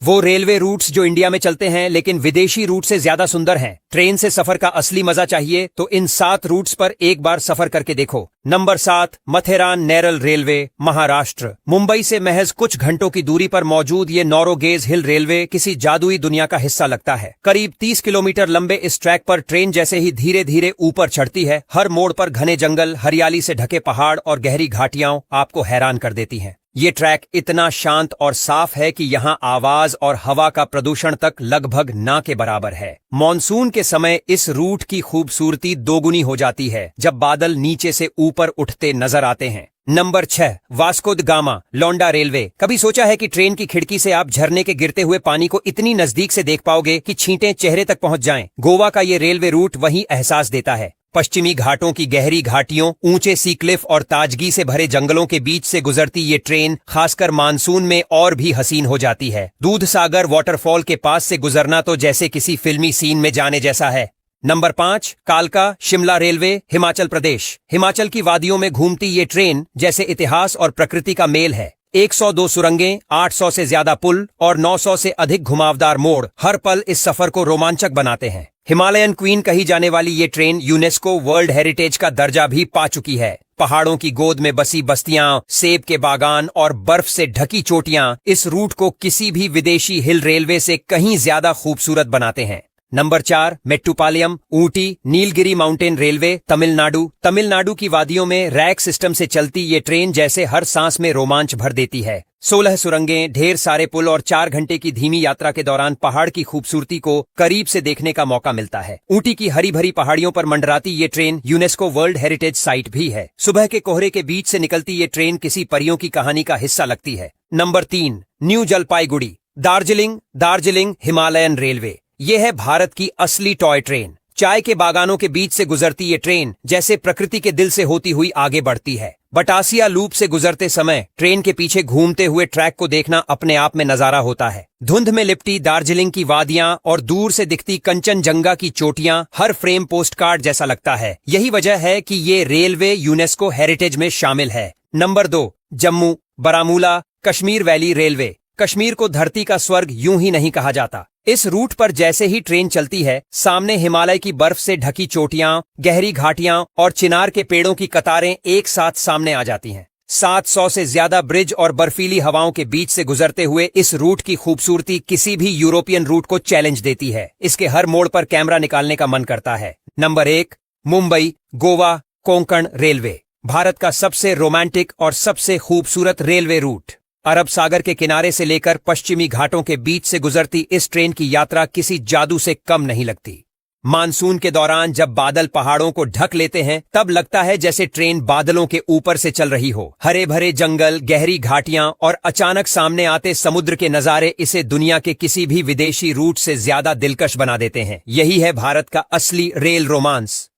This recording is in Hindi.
वो रेलवे रूट्स जो इंडिया में चलते हैं लेकिन विदेशी रूट से ज्यादा सुंदर हैं। ट्रेन से सफर का असली मजा चाहिए तो इन 7 रूट्स पर एक बार सफर करके देखो। Number 7, Matheran Neral railway, Maharashtra. मुंबई से महज कुछ घंटों की दूरी पर मौजूद ये नौरोगेज हिल रेलवे किसी जादुई दुनिया का हिस्सा लगता है। करीब 30 किलोमीटर लंबे इस ट्रैक पर ट्रेन जैसे ही धीरे धीरे ऊपर चढ़ती है, हर मोड़ पर घने जंगल, हरियाली से ढके पहाड़ और गहरी घाटियां आपको हैरान कर देती हैं। ये ट्रैक इतना शांत और साफ है कि यहाँ आवाज और हवा का प्रदूषण तक लगभग ना के बराबर है। मॉनसून के समय इस रूट की खूबसूरती दोगुनी हो जाती है जब बादल नीचे से ऊपर उठते नजर आते हैं। Number 6, Vasco da Gama, Londa railway. कभी सोचा है कि ट्रेन की खिड़की से आप झरने के गिरते हुए पानी को इतनी नजदीक से देख पाओगे कि छींटें चेहरे तक पहुंच जाएं? गोवा का ये रेलवे रूट वही एहसास देता है। पश्चिमी घाटों की गहरी घाटियों, ऊंचे सी क्लिफ और ताजगी से भरे जंगलों के बीच से गुजरती ये ट्रेन खासकर मानसून में और भी हसीन हो जाती है। दूध सागर वाटरफॉल के पास से गुजरना तो जैसे किसी फिल्मी सीन में जाने जैसा है। नंबर 5, कालका शिमला रेलवे, हिमाचल प्रदेश। हिमाचल की वादियों में घूमती ये ट्रेन जैसे इतिहास और प्रकृति का मेल है। 102 सुरंगें, 800 से ज्यादा पुल और 900 से अधिक घुमावदार मोड़ हर पल इस सफर को रोमांचक बनाते हैं। हिमालयन क्वीन कही जाने वाली ये ट्रेन यूनेस्को वर्ल्ड हेरिटेज का दर्जा भी पा चुकी है। पहाड़ों की गोद में बसी बस्तियां, सेब के बागान और बर्फ से ढकी चोटियां इस रूट को किसी भी विदेशी हिल रेलवे से कहीं ज्यादा खूबसूरत बनाते हैं। Number 4, Mettupalayam, Ooty Nilgiri mountain railway, Tamil Nadu. Tamil Nadu की वादियों में रैक सिस्टम से चलती ये ट्रेन जैसे हर सांस में रोमांच भर देती है। 16 सुरंगें, ढेर सारे पुल और 4 घंटे की धीमी यात्रा के दौरान पहाड़ की खूबसूरती को करीब से देखने का मौका मिलता है। ऊटी की हरी भरी पहाड़ियों पर मंडराती ये train UNESCO world heritage site भी है। सुबह के कोहरे के बीच से निकलती ये ट्रेन किसी परियों की कहानी का हिस्सा लगती है। Number 3, new Jalpaiguri, Darjeeling Himalayan railway. ये है भारत की असली टॉय ट्रेन। चाय के बागानों के बीच से गुजरती ये ट्रेन जैसे प्रकृति के दिल से होती हुई आगे बढ़ती है। बटासिया लूप से गुजरते समय ट्रेन के पीछे घूमते हुए ट्रैक को देखना अपने आप में नजारा होता है। धुंध में लिपटी दार्जिलिंग की वादियां और दूर से दिखती कंचनजंगा की चोटियां हर फ्रेम पोस्ट कार्ड जैसा लगता है। यही वजह है कि ये रेलवे यूनेस्को हेरिटेज में शामिल है। Number 2, Jammu Baramulla Kashmir valley railway. Kashmir को धरती का स्वर्ग यूं ही नहीं कहा जाता। इस रूट पर जैसे ही ट्रेन चलती है, सामने हिमालय की बर्फ से ढकी चोटियां, गहरी घाटियां और चिनार के पेड़ों की कतारें एक साथ सामने आ जाती हैं। 700 से ज्यादा ब्रिज और बर्फीली हवाओं के बीच से गुजरते हुए इस रूट की खूबसूरती किसी भी यूरोपियन रूट को चैलेंज देती है। इसके हर मोड़ पर कैमरा निकालने का मन करता है। Number 1, Mumbai Goa Konkan railway. भारत का सबसे रोमांटिक और सबसे खूबसूरत रेलवे रूट। अरब सागर के किनारे से लेकर पश्चिमी घाटों के बीच से गुजरती इस ट्रेन की यात्रा किसी जादू से कम नहीं लगती। मानसून के दौरान जब बादल पहाड़ों को ढक लेते हैं, तब लगता है जैसे ट्रेन बादलों के ऊपर से चल रही हो। हरे भरे जंगल, गहरी घाटियां और अचानक सामने आते समुद्र के नजारे इसे दुनिया के किसी भी विदेशी रूट से ज्यादा दिलकश बना देते हैं। यही है भारत का असली रेल रोमांस।